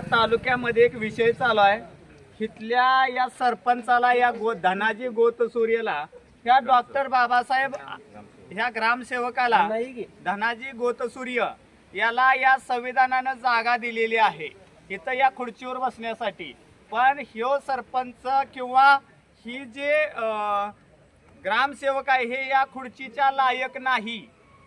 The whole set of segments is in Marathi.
तालुक्यामध्ये एक विषय चालू आहे। इथल्या या सरपंचाला या धनाजी गोतसूर्यला ह्या डॉक्टर बाबासाहेब ह्या ग्रामसेवकाला धनाजी गोतसूर्य याला या संविधानानं जागा दिलेली आहे इथं या खुर्चीवर बसण्यासाठी। पण ह्यो सरपंच किंवा ही जे ग्रामसेवक आहे हे या खुर्चीच्या लायक नाही।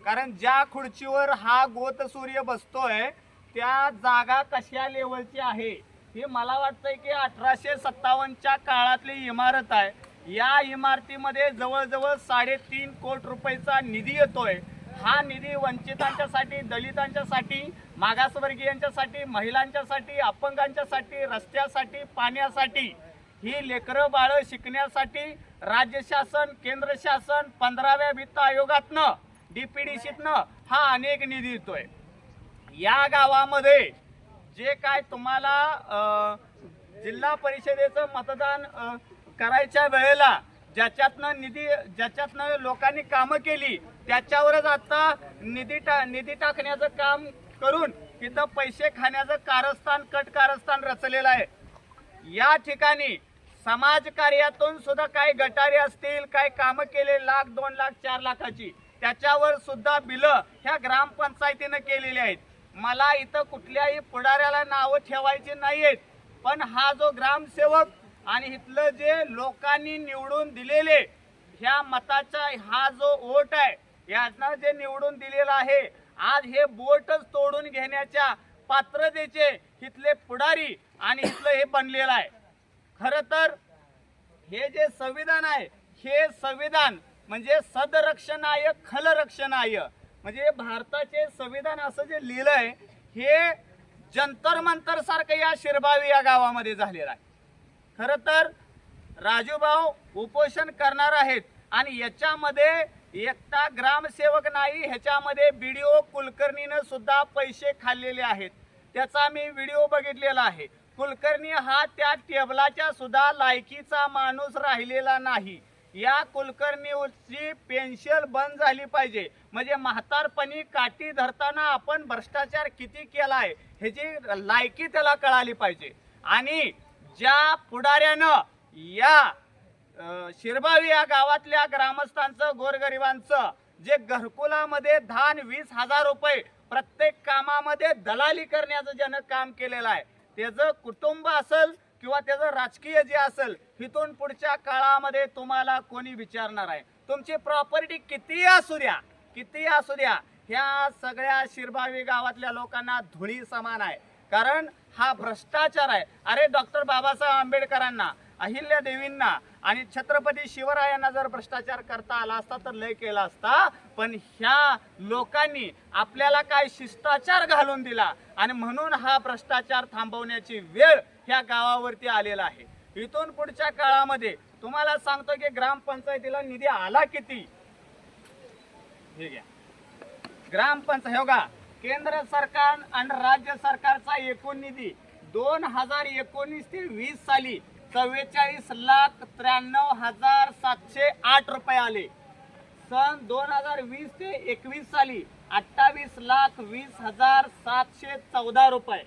कारण ज्या खुर्चीवर हा गोतसूर्य बसतोय त्या जागा कशा लेवलची आहे हे मला वाटतंय की 1857च्या काळातली इमारत आहे। या इमारतीमध्ये जवळजवळ 3.5 कोटी रुपयाचा निधी येतोय। हा निधी वंचितांच्यासाठी, दलितांच्यासाठी, मागासवर्गीयांच्यासाठी, महिलांच्यासाठी, अपंगांच्यासाठी, रस्त्यासाठी, पाण्यासाठी, ही लेकरं बाळ शिकण्यासाठी राज्य शासन, केंद्र शासन 15व्या वित्त आयोगातनं, डीपीडीसीतनं हा अनेक निधी येतोय। या गावामध्ये जे काय तुम्हाला जिल्हा परिषदेचं मतदान करायच्या वेळेला ज्याच्यातनं लोकांनी कामं केली त्याच्यावरच आता निधी टाकण्याचं काम करून तिथं पैसे खाण्याचं कारस्थान रचलेलं आहे। या ठिकाणी समाजकार्यातून सुद्धा काही गटारी असतील, काही कामं केले 1 लाख, 2 लाख, 4 लाखाची, त्याच्यावर सुद्धा बिलं ह्या ग्रामपंचायतीनं केलेली आहेत। मला इथं कुठल्याही पुढाऱ्याला नावं ठेवायची नाहीत, पण हा जो ग्रामसेवक आणि इथलं जे लोकांनी निवडून दिलेले ह्या मताचा हा जो वोट आहे यातनं जे निवडून दिलेलं आहे, आज हे बोटच तोडून घेण्याच्या पात्रतेचे इथले पुढारी आणि इथलं हे बनलेलं आहे। खरं तर हे जे संविधान आहे हे संविधान म्हणजे सदरक्षणाय खलरक्षणाय, म्हणजे भारताचे संविधान असं जे लिहिलंय हे जंतर मंतर सारखं या शिरबावी या गावामध्ये झालेलं आहे। खरं तर राजूभाऊ उपोषण करणार आहेत आणि याच्यामध्ये एकटा ग्रामसेवक नाही, ह्याच्यामध्ये बीडीओ कुलकर्णीनं सुद्धा पैसे खाल्लेले आहेत। त्याचा मी व्हिडिओ बघितलेला आहे। कुलकर्णी हा त्या टेबलाच्या सुद्धा लायकीचा माणूस राहिलेला नाही। या कुलकर्णीची पेन्शन बंद झाली पाहिजे, म्हणजे म्हातारपणी काठी धरताना आपण भ्रष्टाचार किती केलाय ह्याची लायकी त्याला कळाली पाहिजे। आणि ज्या पुढाऱ्यानं या शिरबावी या गावातल्या ग्रामस्थांचं, गोरगरिबांचं जे घरकुलामध्ये 10-20 हजार रुपये प्रत्येक कामामध्ये दलाली करण्याचं ज्यानं काम केलेलं आहे, त्याचं कुटुंब असेल किंवा त्याचं राजकीय जे असेल, इथून पुढच्या काळामध्ये तुम्हाला कोणी विचारणार आहे? तुमची प्रॉपर्टी किती असू द्या, ह्या सगळ्या शिरबावी गावातल्या लोकांना धुळी समान आहे। कारण हा भ्रष्टाचार आहे। अरे डॉक्टर बाबासाहेब आंबेडकरांना, अहिल्या देवींना आणि छत्रपती शिवरायांना जर भ्रष्टाचार करता आला असता तर लय केला असता, पण ह्या लोकांनी आपल्याला काय शिष्टाचार घालून दिला आणि म्हणून हा भ्रष्टाचार थांबवण्याची वेळ ह्या गावावरती आलेला आहे। इथून पुढच्या काळामध्ये तुम्हाला सांगतो की ग्रामपंचायतीला निधी आला किती हे घ्या। ग्रामपंचायत हे बघा, केंद्र सरकार आणि राज्य सरकारचा एकूण निधी 2019 ते 20 साली 44,93,708 रुपये आले। सन 2020 ते 21 साली 28,20,714 रुपये।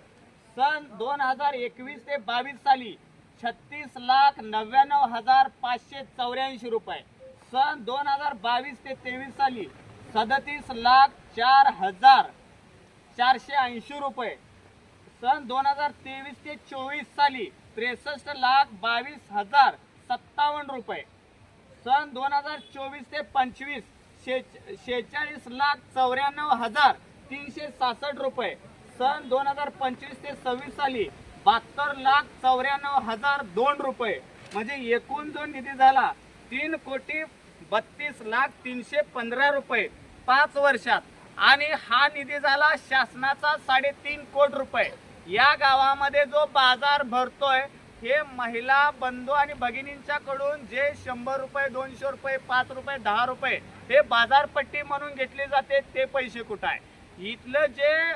सन 2021 ते 22 साली 36,99,584 रुपये। सन 2022 ते 23 साली 37,04,480 रुपये। सन 2023 ते 24 साली 63,22,057 रुपये। सन 2024 ते 25 46,94,366 रुपये। सन 2025 ते 26 साली 72,94,002 रुपये। म्हणजे एकूण जो निधी झाला 3,32,03,15 रुपये 5 वर्षात। आणि हा निधी झाला शासनाचा 3.5 कोटी रुपये। या गावामध्ये जो बाजार भरतोय हे महिला बंधू आणि भगिनींच्याकडून जे 100 रुपये, 200 रुपये, 5 रुपये, 10 रुपये हे बाजारपट्टी म्हणून घेतले जाते, ते पैसे कुठं आहे? इथलं जे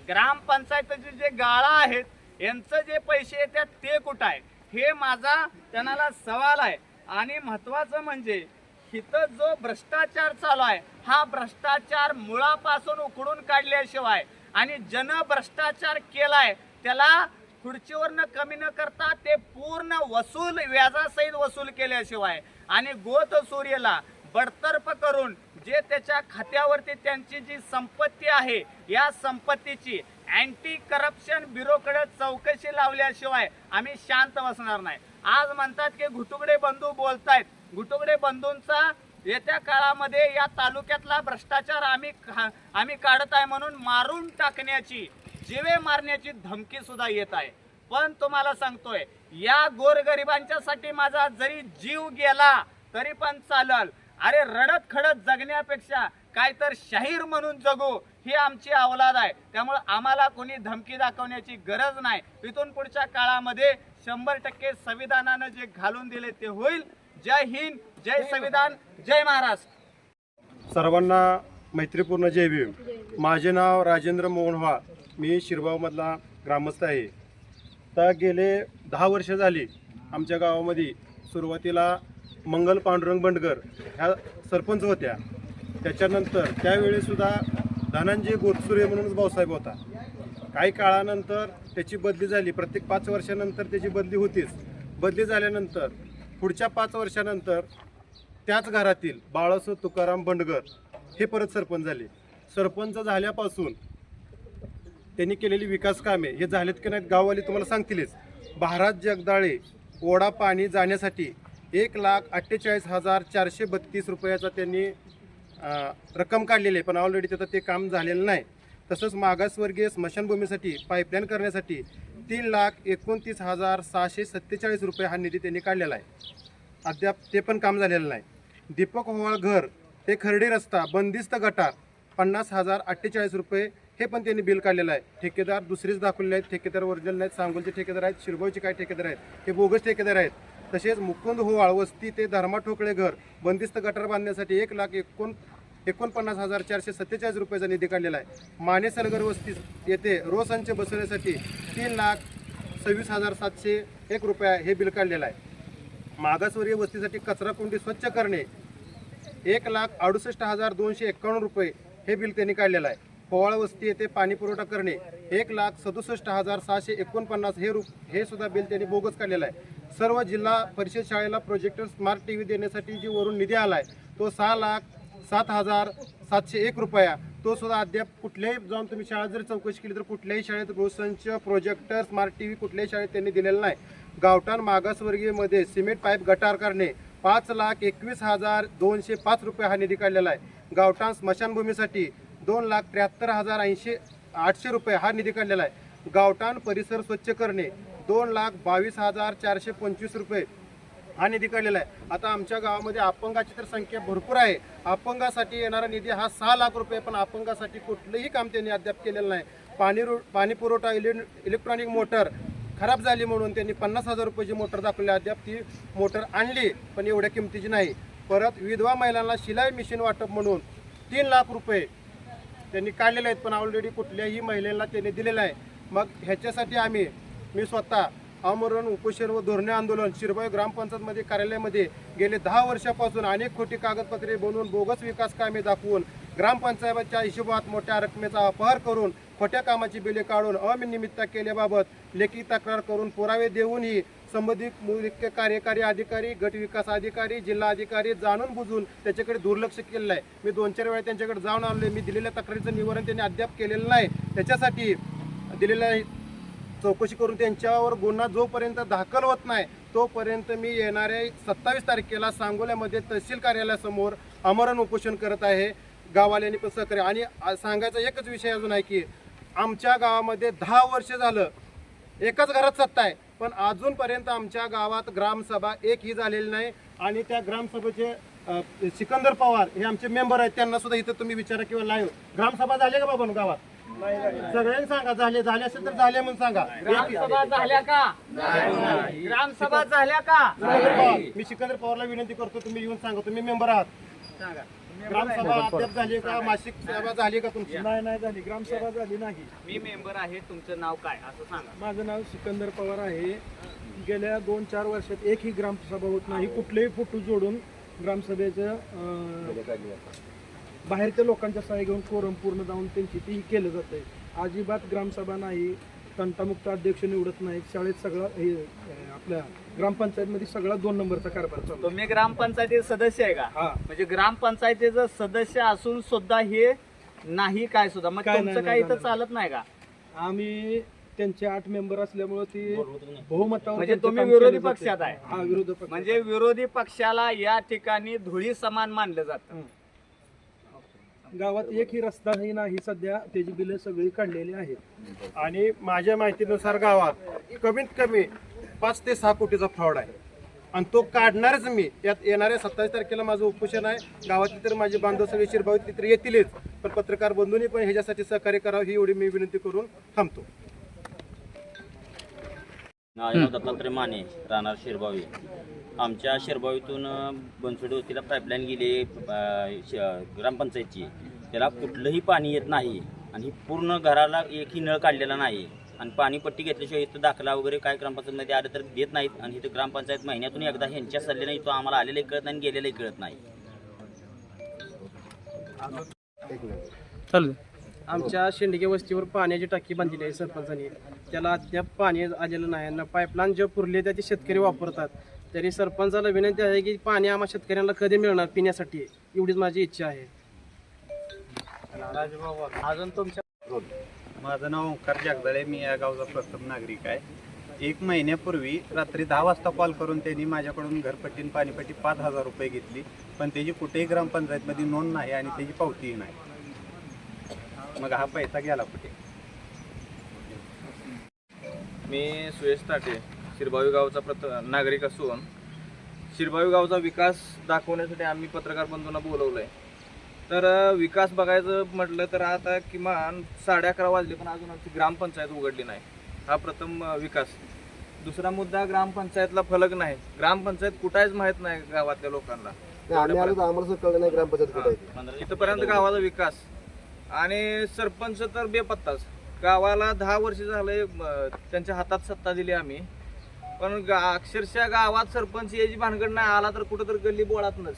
ग्रामपंचायतीचे जे गाळा आहेत यांचं जे पैसे येतात ते कुठं आहे? हे माझा त्यांना सवाल आहे। आणि महत्त्वाचं म्हणजे इथं जो भ्रष्टाचार चालू आहे हा भ्रष्टाचार मुळापासून उखडून काढल्याशिवाय आणि जन भ्रष्टाचार केलाय त्याला खुर्चीवरनं कमी न करता ते पूर्ण वसूल व्याजासहित वसूल केल्याशिवाय आणि गोत सूर्यला बडतर्फ करून जे त्याच्या खात्यावरती त्यांची जी संपत्ती आहे या संपत्तीची अँटी करप्शन ब्युरोकडे चौकशी लावल्याशिवाय आम्ही शांत बसणार नाही. आज म्हणतात की घुटुगडे बंधू बोलतायत. घुटुगडे बंधूंचा येत्या काळामध्ये या तालुक्यातला भ्रष्टाचार आम्ही काढत आहे म्हणून मारून टाकण्याची, जीवे मारण्याची धमकी सुद्धा येत आहे. पण तुम्हाला सांगतोय, या गोरगरिबांच्यासाठी माझा जरी जीव गेला तरी पण चालल. अरे रडत खडत जगण्यापेक्षा काय तर शाहीर म्हणून जगू ही आमची अवलाद आहे. त्यामुळे आम्हाला कोणी धमकी दाखवण्याची गरज नाही. इथून पुढच्या काळामध्ये 100% संविधानानं जे घालून दिले ते होईल. जय हिंद, जय संविधान, जय महाराष्ट्र. सर्वांना मैत्रीपूर्ण जय भीम. माझे नाव राजेंद्र मोहनवा. मी शिरगावमधला ग्रामस्थ आहे. तर गेले 10 वर्ष झाली आमच्या गावामध्ये सुरुवातीला मंगल पांडुरंग बंडगर ह्या सरपंच होत्या. त्याच्यानंतर त्यावेळीसुद्धा धनंजय गोतसुरे म्हणून भाऊसाहेब होता. काही काळानंतर त्याची बदली झाली. प्रत्येक 5 वर्षानंतर त्याची बदली होतीच. बदली झाल्यानंतर पुढच्या 5 वर्षानंतर त्याच घरातील बाळासाहेब तुकाराम बंडगर हे परत सरपंच झाले. सरपंच झाल्यापासून त्यांनी केलेली विकास कामे हे झालेत की नाहीत गाववाले तुम्हाला सांगतीलच. महाराज जगदाळे ओढा पाणी जाण्यासाठी 1,48,432 रुपयाचा त्यांनी रक्कम काढलेली आहे. पण ऑलरेडी त्याचं ते काम झालेलं नाही. तसंच मागासवर्गीय स्मशानभूमीसाठी पाईपलाईन करण्यासाठी 3,29,647 रुपये हा निधी त्यांनी काढलेला आहे. अद्याप ते पण काम झालेलं नाही. दीपक ओवाळ घर ते खर्डी रस्ता बंदिस्त गटार 50,048 रुपये हे पण त्यांनी बिल काढलेलं आहे. ठेकेदार दुसरेच दाखवलेले आहेत. ठेकेदार ओरिजिनल नाहीत. सांगोलचे ठेकेदार आहेत. शिरगावचे काय ठेकेदार आहेत हे बोगस ठेकेदार आहेत. तसेच मुकुंद होवाळ वस्ती ते धर्मा ठोकळे घर बंदिस्त गटार बांधण्यासाठी 1,49,447 रुपयाचा निधी काढलेला आहे. माने सरगर वस्ती येथे रोसंच बसवण्यासाठी 3,26,701 रुपया हे बिल काढलेलं आहे. मागासवर्गीय वस्तीसाठी कचरा कुंडी स्वच्छ करणे 1,68,251 रुपये हे बिल त्यांनी काढलेलं आहे. पोवाळ वस्ती येथे पाणी पुरवठा करणे 1,67,649 हे सुद्धा बिल त्यांनी बोगस काढलेलं आहे. सर्व जिल्हा परिषद शाळेला प्रोजेक्टर स्मार्ट टीव्ही देण्यासाठी जी वरून निधी आला आहे तो 6,07,701 रुपया तो सुद्धा अद्याप कुठल्याही जाऊन तुम्ही शाळेत जर चौकशी केली तर कुठल्याही शाळेत रोशनच प्रोजेक्टर स्मार्ट टीव्ही कुठल्याही शाळेत त्यांनी दिलेलं नाही. गावठाण मागासवर्गीयमध्ये सिमेंट पाईप गटार करणे 5,21,205 रुपये हा निधी काढलेला आहे. गावठाण स्मशानभूमीसाठी 2,73,800 रुपये हा निधी काढलेला आहे. गावठाण परिसर स्वच्छ करणे 2,22,425 रुपये हा निधी काढलेला आहे. आता आमच्या गावामध्ये अपंगाची तर संख्या भरपूर आहे. अपंगासाठी येणारा निधी हा 6 लाख रुपये. पण अपंगासाठी कुठलंही काम त्यांनी अद्याप केलेलं नाही. पाणी पुरवठा इलेक्ट्रॉनिक मोटर खराब झाली म्हणून त्यांनी 50,000 रुपयाची मोटर दाखवली. अद्याप ती मोटर आणली पण एवढ्या किमतीची नाही. परत विधवा महिलांना शिलाई मशीन वाटप म्हणून 3 लाख रुपये त्यांनी काढलेले आहेत. पण ऑलरेडी कुठल्याही महिलेला त्यांनी दिलेलं आहे. मग ह्याच्यासाठी मी स्वतः आमरण उपोषण व धोरणे आंदोलन शिरगाव ग्रामपंचायतमध्ये कार्यालयामध्ये गेले 10 वर्षापासून अनेक खोटी कागदपत्रे बनवून बोगस विकास कामे दाखवून ग्रामपंचायतच्या हिशोबात मोठ्या रकमेचा अपहार करून खोट्या कामाची बिले काढून अनियमितता केल्याबाबत लेखी तक्रार करून पुरावे देऊनही संबंधित मुख्य कार्यकारी अधिकारी गट विकास अधिकारी जिल्हा अधिकारी जाणून बुजून त्याच्याकडे दुर्लक्ष केलेलं आहे. मी 2-4 वेळा त्यांच्याकडे जाऊन आलो. मी दिलेल्या तक्रारीचं निवारण त्यांनी अद्याप केलेलं नाही. त्याच्यासाठी दिलेल्या चौकशी करून त्यांच्यावर गुन्हा जोपर्यंत दाखल होत नाही तोपर्यंत मी येणाऱ्या 27 तारखेला सांगोल्यामध्ये तहसील कार्यालयासमोर आमरण उपोषण करत आहे. गाववाल्यांनी पण सहकार्य आणि सांगायचा एकच विषय अजून आहे की आमच्या गावामध्ये 10 वर्ष झालं एकाच घरात सत्ता आहे पण अजूनपर्यंत आमच्या गावात ग्रामसभा एकही झालेली नाही. आणि त्या ग्रामसभेचे सिकंदर पवार हे आमचे मेंबर आहेत. त्यांना सुद्धा इथं तुम्ही विचारा किंवा लाईव्ह ग्रामसभा झाली का बाबा गावात सगळ्यांनी सांगा. झाले असेल तर झाले म्हणून सांगा. ग्रामसभा झाल्या का? ग्रामसभा झाल्या का? मी सिकंदर पवारला विनंती करतो तुम्ही येऊन सांगा. तुम्ही मेंबर आहात सांगा. ग्रामसभा अद्याप झाली का? मासिक सभा झाली का तुमची? नाही झाली. ग्रामसभा झाली नाही. मी मेंबर आहे. तुमचं नाव काय असं सांगा. माझं नाव सिकंदर पवार आहे. गेल्या 2-4 वर्षात एकही ग्रामसभा होत नाही. कुठलेही फोटो जोडून ग्रामसभेचं बाहेरच्या लोकांच्या सहाय्य घेऊन कोरम पूर्ण जाऊन त्यांची तीही केलं जातं आहे. अजिबात ग्रामसभा नाही. तंटामुक्त अध्यक्ष निवडत नाहीत. शाळेत सगळा हे आपल्या ग्रामपंचायतमध्ये सगळा 2 नंबरचा कारभार चालू आहे. तुम्ही ग्रामपंचायतीचे सदस्य आहे का? हा. म्हणजे ग्रामपंचायतीचं सदस्य असून सुद्धा हे नाही काय सुद्धा, मग काय तुमचं नाही, काही नाही तर झालं. चालत नाही का? आम्ही त्यांचे 8 मेंबर असल्यामुळे ती बहुमतावर म्हणजे त्यांचं तुम्ही काम विरोधी केलं जाते. पक्षात आहे. हा, विरोधी पक्ष. म्हणजे विरोधी पक्षाला या ठिकाणी धुळी समान मानलं जातं. गावात एकही रस्ताही नाही सध्या, त्याची बिलं सगळी काढलेली आहेत. आणि माझ्या माहितीनुसार गावात कमीत कमी 5 ते 6 कोटीचा फ्रॉड आहे आणि तो काढणारच मी. यात येणाऱ्या 27 तारखेला माझं उपोषण आहे. गावातली तर माझे बांधव सगळे शिरभावितले तर येतीलच, पण पत्रकार बंधूंनी पण ह्याच्यासाठी सहकार्य करावं ही एवढी मी विनंती करून थांबतो. दत्तात्रय माने, राहणार शिरबावी. आमच्या शिरबावीतून बनसोडे वस्तीला पाईपलाईन गेली ग्रामपंचायतची. त्याला कुठलंही पाणी येत नाही आणि पूर्ण घराला एकही नळ काढलेला नाही आणि पाणीपट्टी घेतल्याशिवाय इथं दाखला वगैरे काय ग्रामपंचायतमध्ये आलं तर देत नाहीत आणि इथं ग्रामपंचायत महिन्यातून एकदा ह्यांच्या सल्ल्याने इथं आम्हाला आलेलंही कळत नाही आणि गेलेलंही कळत नाही. आमच्या शेंडगे वस्तीवर पाण्याची टाकी बांधलेली आहे सरपंचांनी. त्याला अद्याप पाणी आलेलं नाही आणि पाईपलाईन जे पुरले त्या ते शेतकरी वापरतात. तरी सरपंचाला विनंती आहे की पाणी आम्हा शेतकऱ्यांना कधी मिळणार पिण्यासाठी, एवढीच माझी इच्छा आहे. अजून तुमच्या माझं नाव ओंकार जगदाळे, मी या गावचा प्रथम नागरिक आहे. 1 महिन्यापूर्वी रात्री 10 वाजता कॉल करून त्यांनी माझ्याकडून घरपट्टी आणि पाणीपट्टी 5,000 रुपये घेतली, पण त्याची कुठेही ग्रामपंचायतमध्ये नोंद नाही आणि त्याची पावतीही नाही. मग हा पैसा गेला कुठे? मी सुयश ताटे, शिरबावी गावचा नागरिक असून शिरबावी गावचा विकास दाखवण्यासाठी आम्ही पत्रकार बंधूंना बोलवलं आहे. तर विकास बघायचं म्हटलं तर आता किमान 11:30 वाजले पण अजून आमची ग्रामपंचायत उघडली नाही. हा प्रथम विकास. दुसरा मुद्दा, ग्रामपंचायतला फलक नाही. ग्रामपंचायत कुठं आहेच माहीत नाही गावातल्या लोकांना. इथपर्यंत गावाचा विकास आणि सरपंच तर बेपत्ताच. गावाला 10 वर्ष झाले त्यांच्या हातात सत्ता दिली आम्ही, पण अक्षरशः गावात सरपंच याची भानगड नाही. आला तर कुठं तर गल्ली बोळातनच,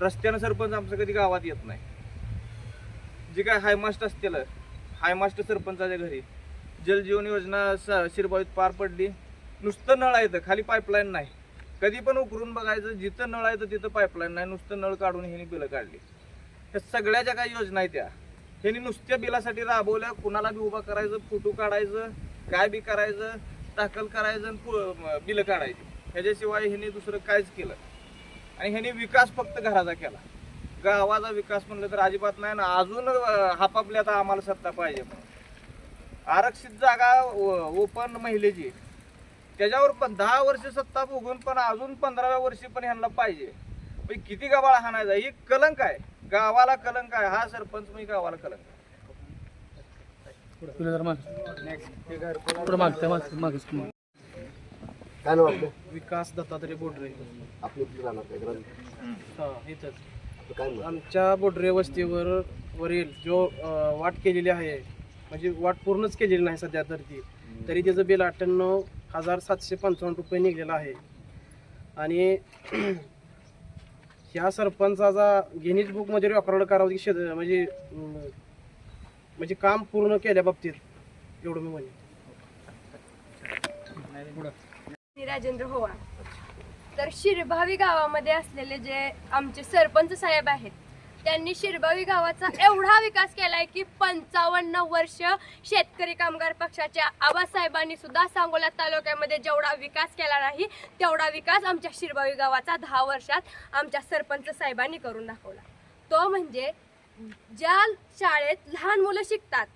रस्त्यानं सरपंच आमचं कधी गावात येत नाही. जे काय हायमास्ट असतील, हायमास्ट सरपंचाच्या घरी जलजीवन योजना शिरबावीत पार पडली. नुसतं नळ आहे, खाली पाईपलाईन नाही. कधी पण उकरून बघायचं, जिथं नळ आहे तिथं पाईपलाईन नाही. नुसतं नळ काढून ह्यांनी बिलं काढली. ह्या सगळ्या ज्या काही योजना आहेत त्या ह्यांनी नुसत्या बिलासाठी राबवल्या. कुणाला बी उभा करायचं, फोटो काढायचं, काय बी करायचं, दाखल करायचं आणि बिलं काढायची. ह्याच्याशिवाय ह्यांनी दुसरं काहीच केलं. आणि ह्यांनी विकास फक्त घराचा केला. गावाचा विकास म्हणलं तर अजिबात नाही ना. अजून हापापले आता आम्हाला सत्ता पाहिजे म्हणून. आरक्षित जागा ओपन महिलेची, त्याच्यावर पण 10 वर्ष सत्ता भोगून पण अजून 15व्या वर्षी पण ह्यांना पाहिजे. किती गावाला हाणायचा, ही कलंक आहे. गावाला कलंक आहे. हा सरपंच मी गावाला कलंक आहे. विकास दत्तात्रय बोडरे. इथंच आमच्या बोडरे वस्तीवरील जो वाट केलेली आहे, म्हणजे वाट पूर्णच केलेली नाही सध्या तर ती, तरी त्याचं बिल 98,755 रुपये निघलेलं आहे. आणि ह्या सरपंचाचा गिनीज बुकमध्ये रेकॉर्ड करावं की म्हणजे काम पूर्ण केल्या बाबतीत एवढं मी म्हणेन. राजेंद्र होवा. तर शिरभावी गावामध्ये असलेले जे आमचे सरपंच साहेब आहेत, त्यांनी शिरभावी गावाचा एवढा विकास केलाय की 55 वर्ष शेतकरी कामगार पक्षाच्या आबासाहेबांनी सुद्धा सांगोला तालुक्यामध्ये जेवढा विकास केला नाही तेवढा विकास आमच्या शिरभावी गावाचा 10 वर्षात आमच्या सरपंच साहेबांनी करून दाखवला. तो म्हणजे ज्या शाळेत लहान मुलं शिकतात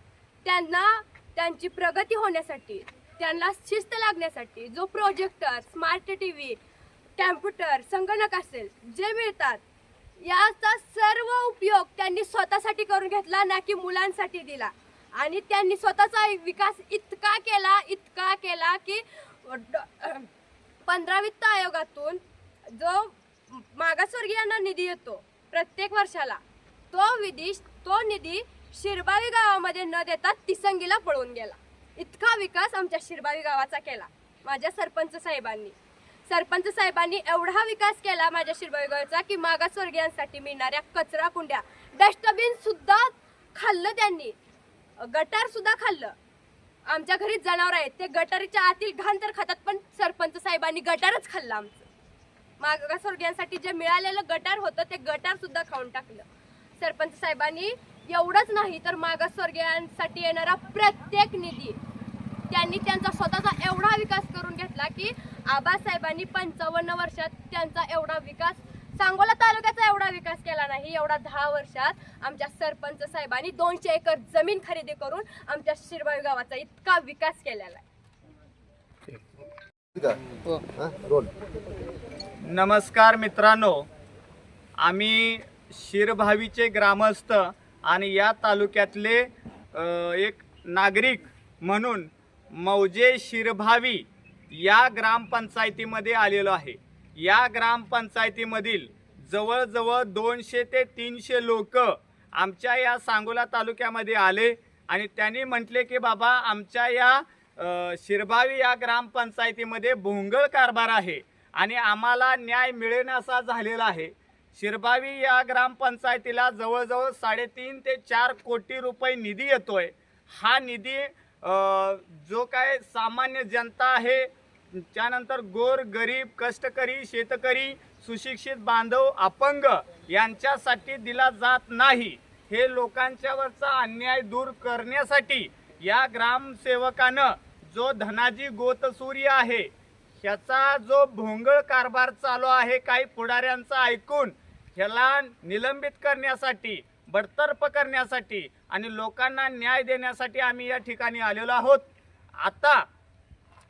त्यांना त्यांची प्रगती होण्यासाठी, त्यांना शिस्त लागण्यासाठी जो प्रोजेक्टर, स्मार्ट TV, कॅम्प्युटर, संगणक असेल जे मिळतात, याचा सर्व उपयोग त्यांनी स्वतःसाठी करून घेतला, ना की मुलांसाठी दिला. आणि त्यांनी स्वतःचा विकास इतका केला की 15 वित्त आयोगातून जो मागासवर्गीयांना निधी येतो प्रत्येक वर्षाला, तो निधी शिरबावी गावामध्ये न देता तिसंगीला पळून गेला. इतका विकास आमच्या शिरबावी गावाचा केला माझ्या सरपंच साहेबांनी एवढा विकास केला माझ्या शिरबावी गावाचा की मागासवर्गीयांसाठी मिळणाऱ्या कचरा कुंड्या, डस्टबिन सुद्धा खाल्लं त्यांनी, गटार सुद्धा खाल्लं. आमच्या घरी जनावर आहेत, ते गटारीच्या आतील घाण तर खातात, पण सरपंच साहेबांनी गटारच खाल्लं आमचं. मागासवर्गीयांसाठी जे मिळालेलं गटार होतं ते गटार सुद्धा खाऊन टाकलं सरपंच साहेबांनी. एवढंच नाही तर मागासवर्गीयांसाठी येणारा प्रत्येक निधी त्यांनी त्यांचा स्वतःचा एवढा विकास करून घेतला की आबासाहेबांनी 55 वर्षात त्यांचा एवढा विकास, सांगोला तालुक्याचा एवढा विकास केला नाही एवढा 10 वर्षात आमच्या सरपंच साहेबांनी 200 एकर जमीन खरेदी करून आमच्या शिरबावी गावाचा इतका विकास केलेला आहे. नमस्कार मित्रांनो, आम्ही शिरभावीचे ग्रामस्थ आणि या तालुक्यातले एक नागरिक म्हणून मौजे शिरभावी या ग्रामपंचायतीमध्ये आलेलो आहे. या ग्रामपंचायतीमधील जवळजवळ 200 ते 300 लोक आमच्या या सांगोला तालुक्यामध्ये आले आणि त्यांनी म्हटले की बाबा आमच्या या शिरभावी या ग्रामपंचायतीमध्ये भोंगळ कारभार आहे आणि आम्हाला न्याय मिळेनासा झालेला आहे. शिरभावी या ग्रामपंचायतीला जवळजवळ 3.5 ते 4 कोटी रुपये निधी येतोय. हा निधी जो काय सामान्य जनता आहे, त्यानंतर गोर गरीब कष्टकरी शेतकरी सुशिक्षित बांधव अपंग यांच्यासाठी दिला जात नाही. हे लोकांच्यावरचा अन्याय दूर करण्यासाठी या ग्रामसेवकानं जो धनाजी गोतसूर्य आहे ह्याचा जो भोंगळ कारभार चालू आहे काही पुढाऱ्यांचा ऐकून ह्याला निलंबित करण्यासाठी, बडतर्फ करण्यासाठी आणि लोकांना न्याय देण्यासाठी आम्ही या ठिकाणी आलेलो आहोत. आता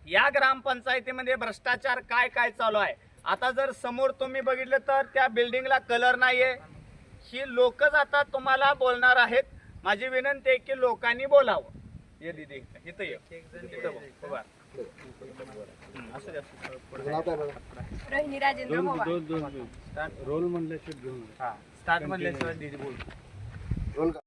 या ग्रामपंचायतीमध्ये भ्रष्टाचार काय काय चालू आहे, आता जर समोर तुम्ही बघितलं तर त्या बिल्डिंगला कलर नाहीये. ही लोकच आता तुम्हाला बोलणार आहेत. माझी विनंती आहे की लोकांनी बोलावं. ये दीदी इथं ये, इथं बघ, उभा. रोहिणी राजेंद्र होवा. रोल म्हणल्याशिवाय घेऊन स्टार्ट म्हणल्याशिवाय दीदी बोल.